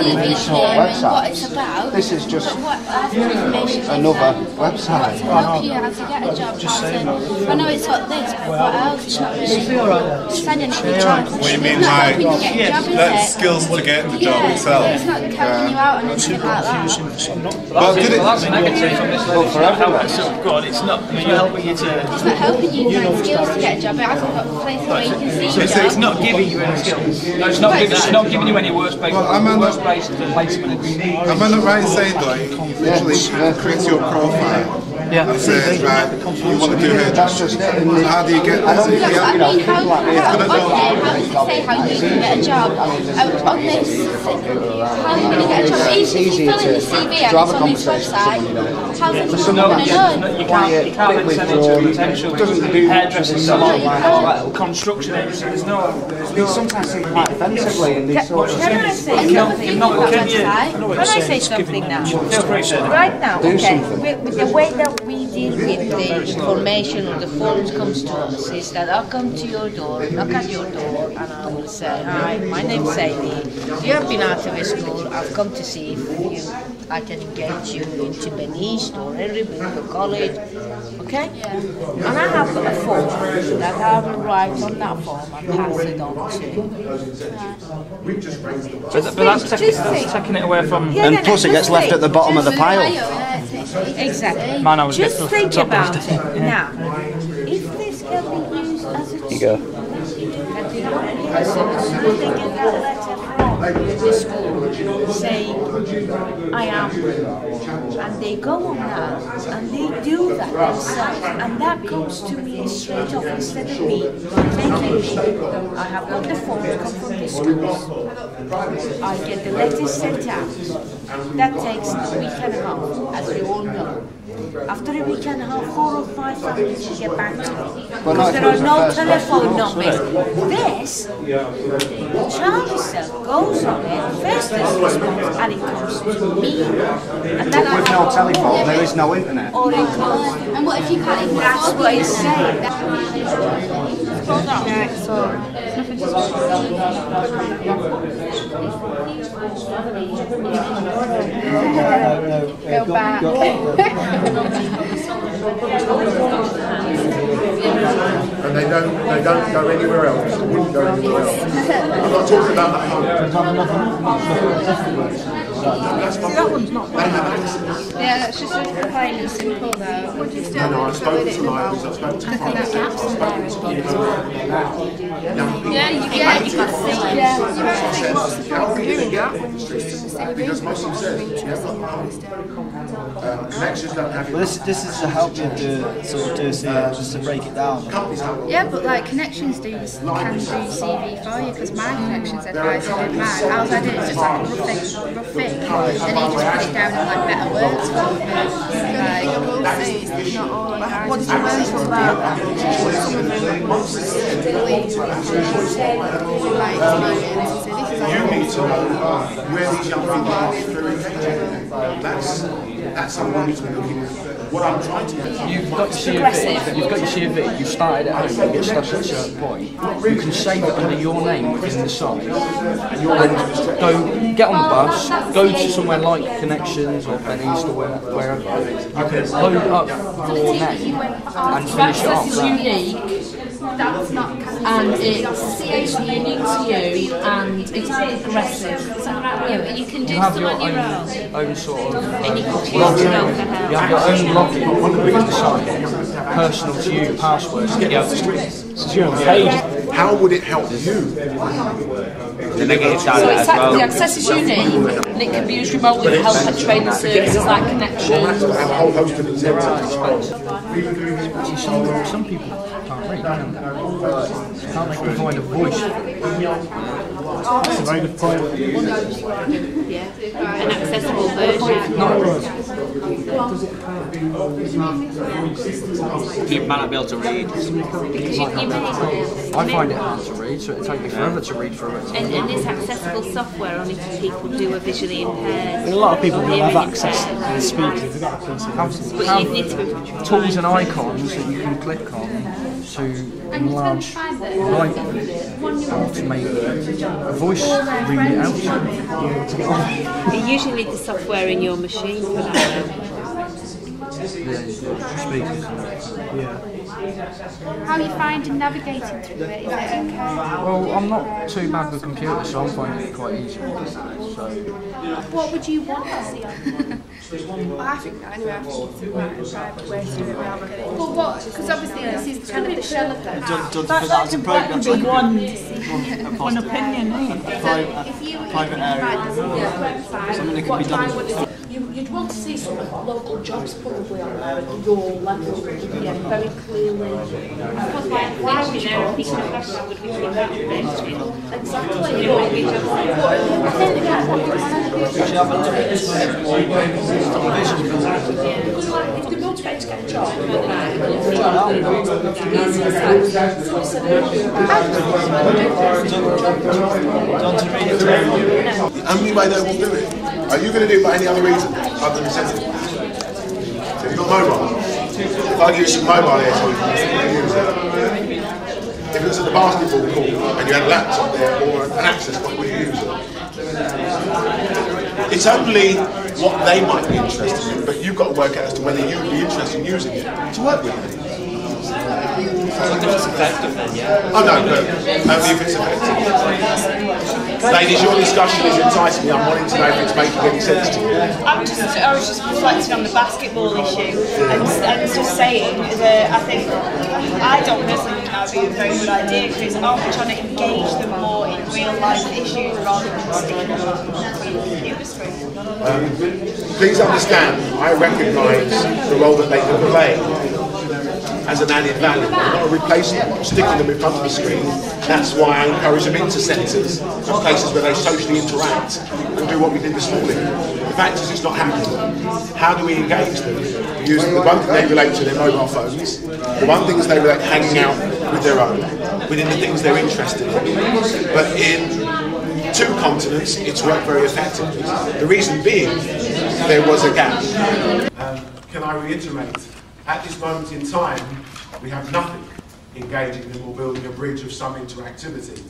already sort websites. This is just another website. Help you how to get a job. I know it's like this, but what else? It's not really sending it to job. What you mean, like, that's skills to get the job itself? It's not helping you out and anything like that. But did it? That's negative from this level. For everyone. God, it's not helping you to. It's not helping you find skills to get a job. It hasn't got places where you can see a job. It's not giving you any skills. No, it's not giving you any workspace. Workspace placement. Am I not right in saying though, you literally create your profile? Yeah. And says, right, you want to do hairdressing. So how do you get this? How does it say how you can get a job? On this, how are you going to get a job? Even if you fill in the CV and it's on this website, how's anyone going to know? You can't send it to a potential hairdressing salon as well. Construction agency, there's no. These sometimes seem quite offensively in these sorts of Can I say something? Can I say something now? Right now, okay, with the way that we deal with the information or the phones comes to us is that I'll come to your door, knock at your door, and I will say, hi, my name's Sadie. You have been out of a school. I've come to see if I can engage you into Beneath or Edinburgh or college, okay? And I have got a form that I will write on that form and pass it on to you. But that's taking it away from. And plus it gets left at the bottom of the pile. Exactly. Man, I was just think about it. Now, if this can be used as a tool, you go. The school saying I am, and they go on that and they do that themselves, and that comes to me straight off instead of me taking me. I have got the forms come from the schools. I get the letters sent out. That takes a week and a half, as you all know. After a week and a half, 4 or 5 families will get back to me. Because there are no telephone numbers. This, the child itself goes on it, first response, and it comes to me. And then With no telephone, there is no internet. Or it comes. And what if you can't even That's what it's saying. Yeah, so nothing to go back. And they don't go anywhere else. Wouldn't go anywhere else. I'm not talking about that home. See, that one's not bad. Yeah, that's just plain and simple though. Would you still No, I spoke to libraries, I spoke to fathers, I spoke to kids. Yeah, you can see. Yeah, what's the point of doing that when you just Because most of them said, connections don't have Well, this is to help you to sort of do just to break it down. Yeah, but like connections can do CV for you, because my connections advise you with mine. All I do is just like a rough thing, and you just put it down in like better words for me. Like, what did you learn from that? You need to know where these young people are through engaging. That's something we need to be looking at. What I'm trying to get You've got your CV, you started at home, you get stuck at a certain point. You can save it under your name within the site. And go get on the bus, go to somewhere like Connections or Beneath or wherever. You can load up your name and finish it off. And it's unique to you and it's progressive. Yeah, you can do You have some your on your own. own sort of And you can choose to login. go for You help. have your own login within the site, personal to you, passwords to get you out the street. how would it help you? So the access is unique and it can be used remotely to help at training services like Connections. Have a whole host of incentives. Some people can't read, can they? Can't they provide a voice? That's a very good point. An accessible version. People might not be able to read. I find it hard to read, so it takes me forever to read through it. And this accessible software only to people who are visually impaired. A lot of people will have Hearing access impaired. to speakers. They've got access to But you need to be Tools and icons that you can click on to enlarge writing or to make a voice read it out. You usually need the software in your machine for that. Speakers. Yeah. How are you finding navigating through it? Is it okay? Well, I'm not too bad with computers, so I'm finding it quite easy. So. What would you want to see on there? Well, I think that anyway, I think it's a private way to do it without getting. Well, what? Because obviously this is kind of the shell of the house. That can be one opinion, If you private area. something that can be done. You'd want to see some local jobs probably on there at your level, very clearly. Because why would you know if you can question would we keep that Exactly. You know, we just If they're motivated to get a job, The only way they will do it. Are you going to do it for any other reason other than incentive? So you've got mobile. If I give you some mobile airtime, you can use it. If it was at the basketball court and you had a laptop there or an access point, would you use it? It's only what they might be interested in, but you've got to work out as to whether you'd be interested in using it to work with it. If it's effective then, yeah. Oh no, but only if it's effective. Ladies, your discussion is enticing me. I'm wanting to know if it's making any sense to you. I was just reflecting on the basketball issue and just saying that I think I don't personally think that would be a very good idea because I'm trying to engage them more in real life issues rather than sticking them on the computer screen. Please understand, I recognise the role that they can play as an added value, not a replacement. I'm sticking them in front of the screen. That's why I encourage them into centres and places where they socially interact and do what we did this morning. The fact is it's not happening. How do we engage them? Using the one thing they relate to, their mobile phones. The one thing is they relate hanging out with their own, within the things they're interested in. But in 2 continents, it's worked very effectively. The reason being, there was a gap. Can I reiterate? At this moment in time, we have nothing engaging them or building a bridge of some interactivity.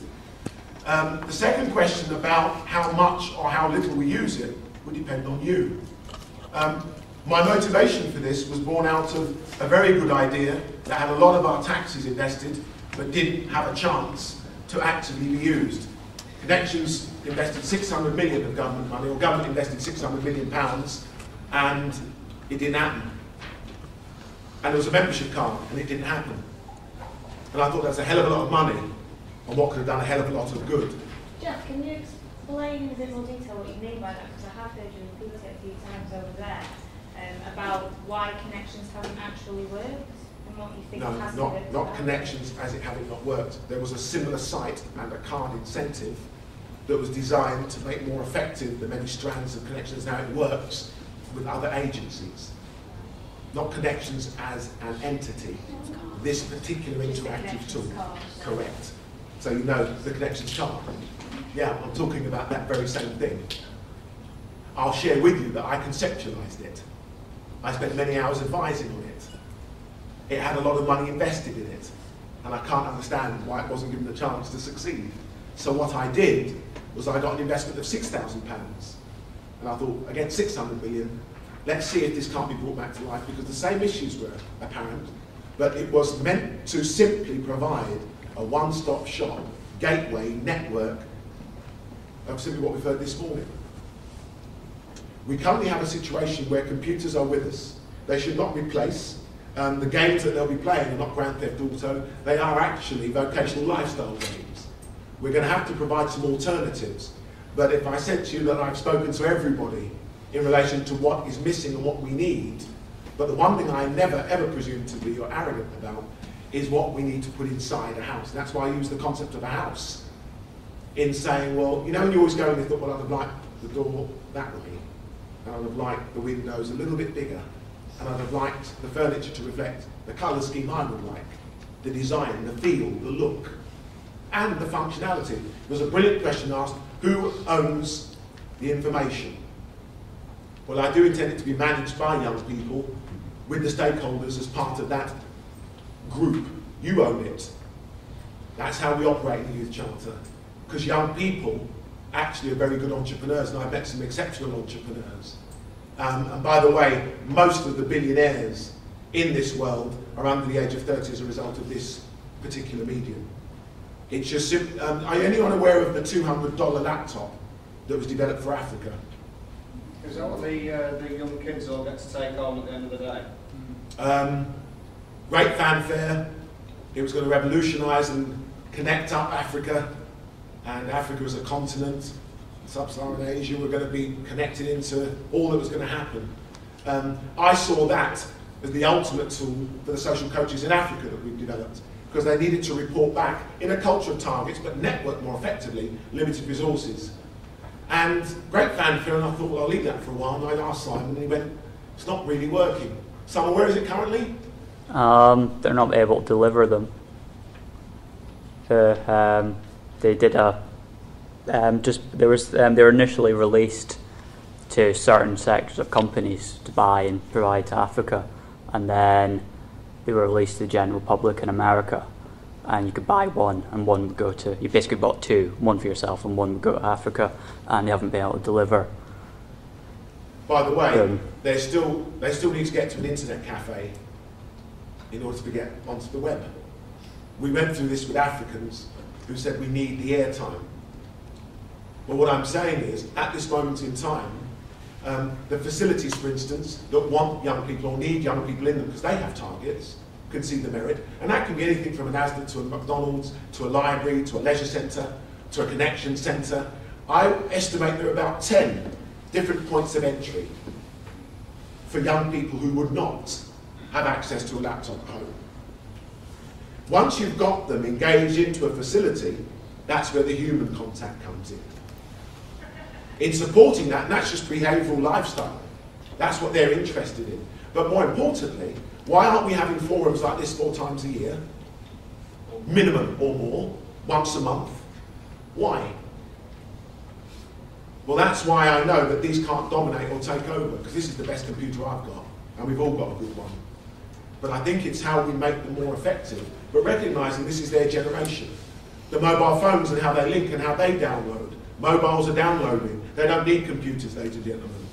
The second question about how much or how little we use it would depend on you. My motivation for this was born out of a very good idea that had a lot of our taxes invested but didn't have a chance to actively be used. Connections invested 600 million of government money, or government invested 600 million pounds, and it didn't happen. And there was a membership card, and it didn't happen. And I thought that's a hell of a lot of money, and what could have done a hell of a lot of good. Jeff, can you explain in a bit more detail what you mean by that? Because I have heard you repeat it a few times over there about why connections haven't actually worked and what you think has to work. Not connections as it having not worked. There was a similar site and a card incentive that was designed to make more effective the many strands of connections and how it works with other agencies. Not connections as an entity. This particular interactive tool. Correct. So you know the connections card. Yeah, I'm talking about that very same thing. I'll share with you that I conceptualized it. I spent many hours advising on it. It had a lot of money invested in it. And I can't understand why it wasn't given a chance to succeed. So what I did was I got an investment of £6,000. And I thought, against 600 million, let's see if this can't be brought back to life, because the same issues were apparent, but it was meant to simply provide a one-stop shop, gateway, network of simply what we've heard this morning. We currently have a situation where computers are with us. They should not replace. The games that they'll be playing are not Grand Theft Auto, they are actually vocational lifestyle games. We're going to have to provide some alternatives. But if I said to you that I've spoken to everybody in relation to what is missing and what we need, but the one thing I never ever presume to be or arrogant about is what we need to put inside a house. And that's why I use the concept of a house in saying, well, you know, when you always go and you thought, well, I'd have liked the door that way, and I'd have liked the windows a little bit bigger, and I'd have liked the furniture to reflect the colour scheme I would like, the design, the feel, the look, and the functionality. There was a brilliant question asked, who owns the information? Well, I do intend it to be managed by young people with the stakeholders as part of that group You own it. That's how we operate in the Youth Charter. Because young people actually are very good entrepreneurs, and I've met some exceptional entrepreneurs. And by the way, most of the billionaires in this world are under the age of 30 as a result of this particular medium. It's just, are anyone aware of the $200 laptop that was developed for Africa? Is that what the young kids all get to take on at the end of the day? Great fanfare. It was going to revolutionise and connect up Africa, and Africa as a continent, sub-Saharan Asia were going to be connected into all that was going to happen. I saw that as the ultimate tool for the social coaches in Africa that we've developed, because they needed to report back in a culture of targets, but network more effectively, limited resources. And great fanfare, and I thought, well, I'll leave that for a while, and I asked Simon, and he went, it's not really working. Simon, where is it currently? They're not able to deliver them. They did they were initially released to certain sectors of companies to buy and provide to Africa, and then they were released to the general public in America, and you could buy one, and one would go to, you basically bought two, one for yourself and one would go to Africa, and they haven't been able to deliver. By the way, they still need to get to an internet cafe in order to get onto the web. We went through this with Africans who said we need the airtime. But what I'm saying is, at this moment in time, the facilities, for instance, that want young people or need young people in them because they have targets, can see the merit. And that can be anything from an Asda to a McDonald's, to a library, to a leisure centre, to a connection centre. I estimate there are about 10 different points of entry for young people who would not have access to a laptop at home. Once you've got them engaged into a facility, that's where the human contact comes in. In supporting that, and that's just behavioural lifestyle. That's what they're interested in. But more importantly, why aren't we having forums like this 4 times a year? Minimum or more, once a month. Why? Well, that's why I know that these can't dominate or take over, because this is the best computer I've got, and we've all got a good one. But I think it's how we make them more effective, but recognising this is their generation. The mobile phones and how they link and how they download. Mobiles are downloading. They don't need computers, ladies and gentlemen.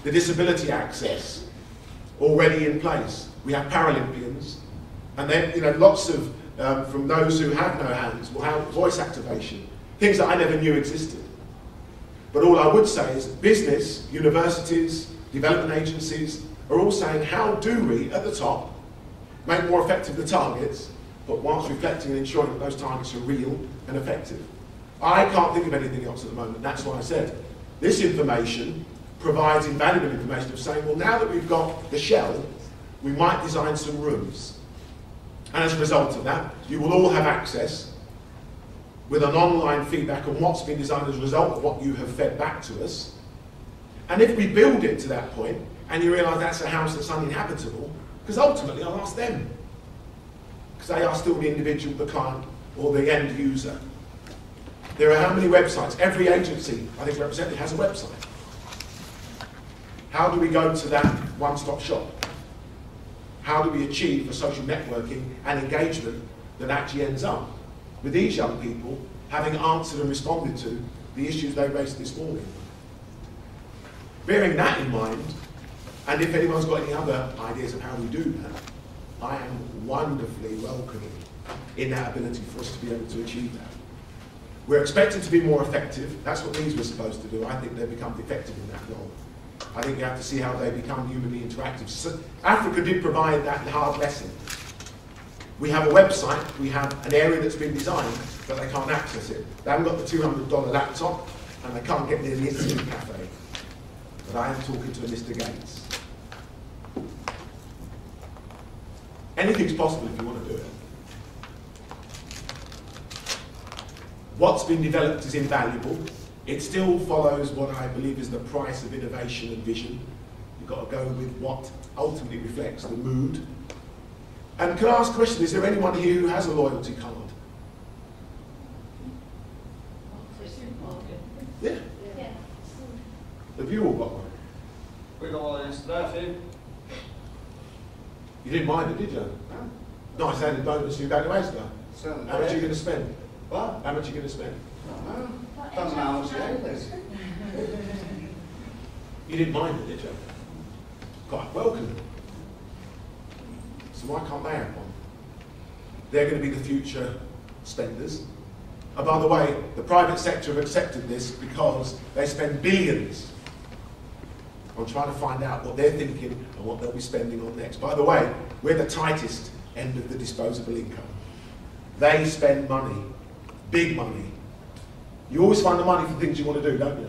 The disability access, already in place. We have Paralympians, and then lots of, from those who have no hands, will have voice activation. Things that I never knew existed. But all I would say is that business, universities, development agencies are all saying, how do we, at the top, make more effective the targets, but whilst reflecting and ensuring that those targets are real and effective. I can't think of anything else at the moment. That's why I said this information provides invaluable information of saying, well, now that we've got the shell, we might design some rooms. And as a result of that, you will all have access with an online feedback on what's been designed as a result of what you have fed back to us. And if we build it to that point, and you realise that's a house that's uninhabitable, because ultimately I'll ask them. Because they are still the individual, the client, or the end user. There are how many websites? Every agency, I think represented, has a website. How do we go to that one-stop shop? How do we achieve a social networking and engagement that actually ends up with these young people having answered and responded to the issues they raised this morning? Bearing that in mind, and if anyone's got any other ideas of how we do that, I am wonderfully welcoming in that ability for us to be able to achieve that. We're expected to be more effective. That's what these were supposed to do. I think they've become effective in that role. I think you have to see how they become humanly interactive. So Africa did provide that hard lesson. We have a website, we have an area that's been designed, but they can't access it. They haven't got the $200 laptop, and they can't get near the internet cafe. But I am talking to Mr. Gates. Anything's possible if you want to do it. What's been developed is invaluable. It still follows what I believe is the price of innovation and vision. You've got to go with what ultimately reflects the mood. And can I ask a question, is there anyone here who has a loyalty card? Yeah. Have you all got one? We got one yesterday, I think. You didn't mind it, did you? Nice added bonus for your valuation though. Certainly. How much are you going to spend? What? How much are you going to spend? Depends on how much the ale is. You didn't mind it, did you? Quite welcome. So why can't they have one? They're going to be the future spenders. And by the way, the private sector have accepted this because they spend billions on trying to find out what they're thinking and what they'll be spending on next. By the way, we're the tightest end of the disposable income. They spend money, big money. You always find the money for things you want to do, don't you?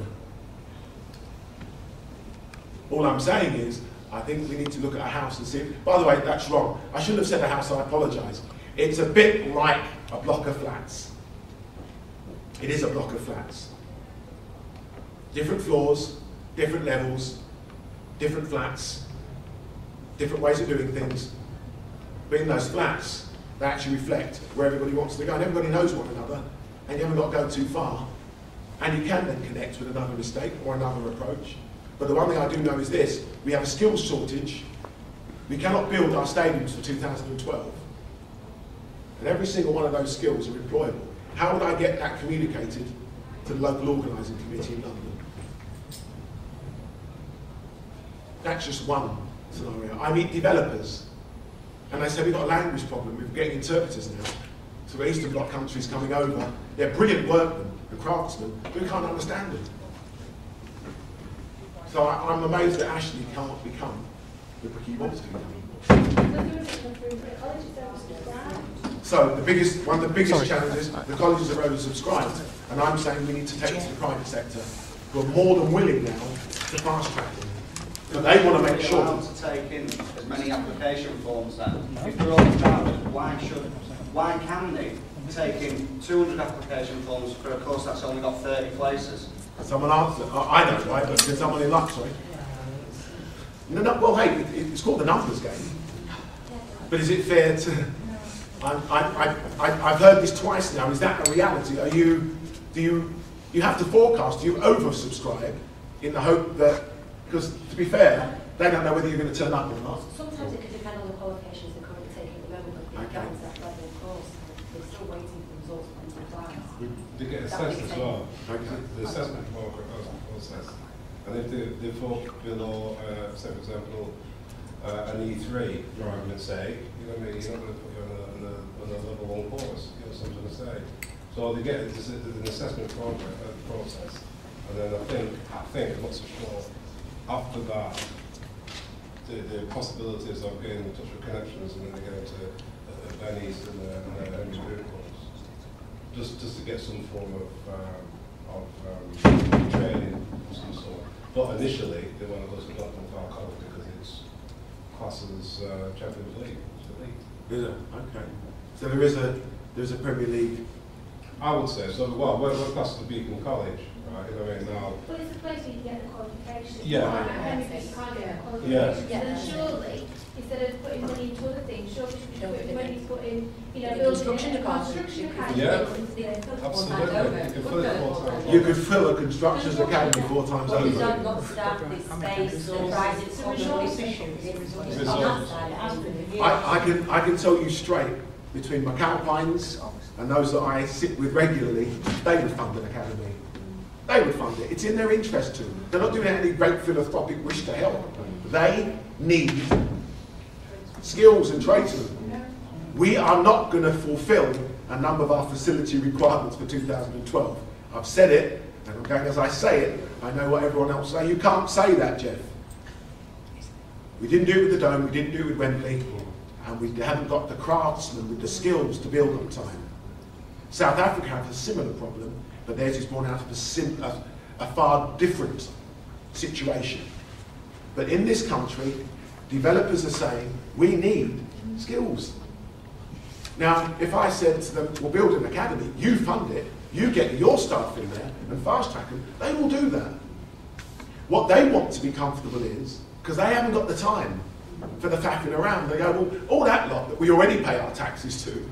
All I'm saying is, I think we need to look at a house and see. By the way, that's wrong. I shouldn't have said a house, I apologise. It's a bit like a block of flats. It is a block of flats. Different floors, different levels, different flats, different ways of doing things. But in those flats, they actually reflect where everybody wants to go, and everybody knows one another, and you haven't got to go too far. And you can then connect with another estate or another approach. But the one thing I do know is this: we have a skills shortage. We cannot build our stadiums for 2012. And every single one of those skills are employable. How would I get that communicated to the local organising committee in London? That's just one scenario. I meet developers, and they say we've got a language problem. We're getting interpreters now. So Eastern Bloc countries coming over. They're brilliant workmen and craftsmen, but we can't understand them. So I'm amazed that Ashley can't become the brick he wants to become. So one of the biggest challenges, the colleges are oversubscribed, and I'm saying we need to take it to the private sector, who are more than willing now to fast track it. But they want to make sure to take in as many application forms then. If they're overcrowded, why can they take in 200 application forms for a course that's only got 30 places? Someone answered. I don't, right? But did someone in luck, sorry? No, well, hey, it's called the numbers game. But is it fair to? I've heard this twice now. Is that a reality? Do you have to forecast? Do you oversubscribe in the hope that? Because to be fair, they don't know whether you're going to turn up or not. Sometimes it can depend on the qualifications they're currently taking at the moment. But they've gotten to that level of course, they're still waiting for the results from the clients. They get assessed as well. The assessment process. And if they fall below, say for example, an E3, for argument's sake, you know what I mean, you're not going to put you on a level 1 course, you know what I'm trying to say. So they get an assessment process, and then I think, I'm not so sure, after that, the possibilities of getting in touch with connections and then they get into Benny's and Henry Vehicles, just to get some form of training of some sort. But initially, they want to go to Blackburn Far College because it's classes Champions League. Is it? Okay. So there's a Premier League. I would say so. Well, we're classed as Beacon College, right? You know what I mean? Now. But it's a place where you can get the qualification. Yeah. You can't get a qualification. Yeah. Then surely, instead of putting money into other things, surely we should put money in, building construction academy. Yeah. Absolutely. You could fill a constructions academy 4 times But over. we don't got staff, this space, the rising cost of I can tell you straight, between my Calpines and those that I sit with regularly, they would fund an academy. They would fund it. It's in their interest to. They're not doing any great philanthropic wish to help. They need skills and tradesmen. We are not going to fulfill a number of our facility requirements for 2012. I've said it, and I'm going as I say it. I know what everyone else say. You can't say that, Jeff. We didn't do it with the Dome, we didn't do it with Wembley, and we haven't got the craftsmen with the skills to build on time. South Africa has a similar problem, but theirs is born out of a far different situation. But in this country, developers are saying, we need skills. Now, if I said to them, we'll build an academy, you fund it, you get your staff in there and fast track them, they will do that. What they want to be comfortable is, because they haven't got the time for the faffing around, they go, well, all that lot that we already pay our taxes to,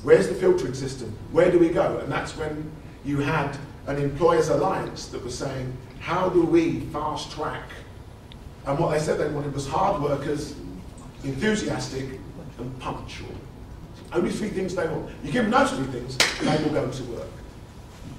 where's the filtering system? Where do we go? And that's when you had an employers alliance that was saying, how do we fast track? And what they said they wanted was hard workers, enthusiastic, and punctual. Only 3 things they want. You give them those 3 things, they will go to work.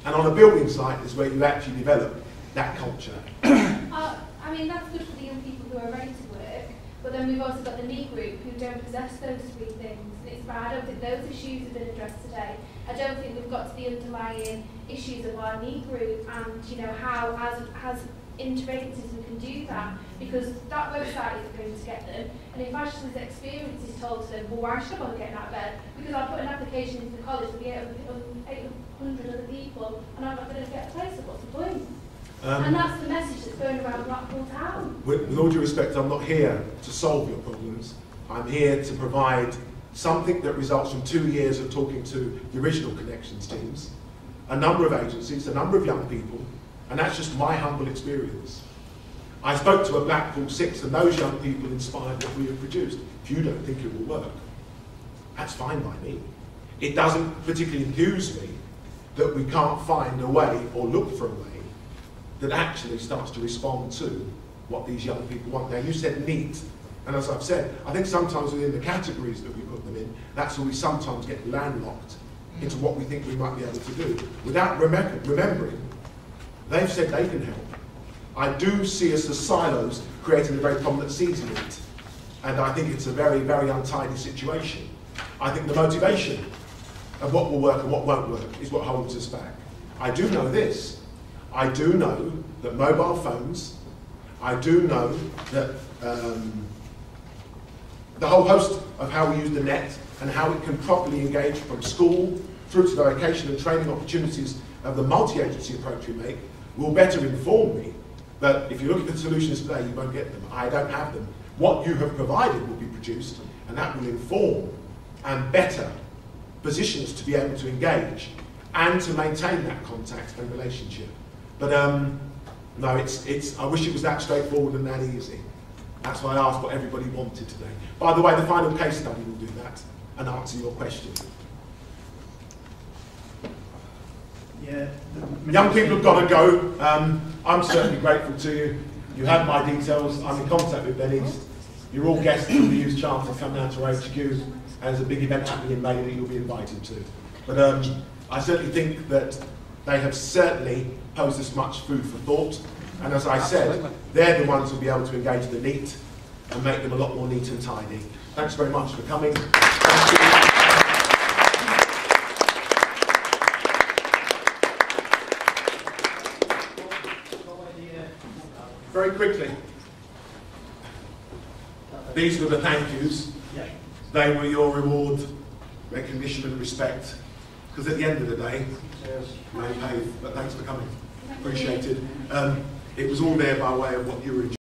And on a building site is where you actually develop that culture. I mean, that's good for the young people who are ready to work, but then we've also got the knee group who don't possess those 3 things. And it's bad. I don't think those issues have been addressed today. I don't think we've got to the underlying issues of our knee group and, you know, how as interagencies we can do that, because that website isn't going to get them. And if Ashley's experience is told to them, well, why should I bother getting out of bed? Because I'll put an application into the college with 800 other people and I'm not going to get a place, so what's the point? And that's the message that's going around Blackpool town. With all due respect, I'm not here to solve your problems. I'm here to provide something that results from 2 years of talking to the original Connections teams, a number of agencies, a number of young people, and that's just my humble experience. I spoke to a Blackpool 6 and those young people inspired what we have produced. If you don't think it will work, that's fine by me. It doesn't particularly enthuse me that we can't find a way or look for a way that actually starts to respond to what these young people want. Now, you said neat, and as I've said, I think sometimes within the categories that we put them in, that's where we sometimes get landlocked into what we think we might be able to do, without remembering they've said they can help. I do see us as silos creating a very problem that sees neat, and I think it's a very, very untidy situation. I think the motivation of what will work and what won't work is what holds us back. I do know this. I do know that mobile phones, I do know that the whole host of how we use the net and how it can properly engage from school through to the vocation and training opportunities of the multi-agency approach we make will better inform me. But if you look at the solutions today, you won't get them. I don't have them. What you have provided will be produced, and that will inform and better positions to be able to engage and to maintain that contact and relationship. But no, I wish it was that straightforward and that easy. That's why I asked what everybody wanted today. By the way, the final case study will do that and answer your question. Yeah. Young people have got to go. I'm certainly grateful to you. You have my details. I'm in contact with Ben East. You're all guests of the Youth Charter. Come down to HQ. And there's a big event happening in May that you'll be invited to. But I certainly think that they have certainly posed us much food for thought. And as I said, they're the ones who'll be able to engage the neat and make them a lot more neat and tidy. Thanks very much for coming. Thank you. Very quickly, these were the thank yous. They were your reward, recognition and respect. Because at the end of the day, you may pay, but thanks for coming. Appreciated. It was all there by way of what you were enjoying.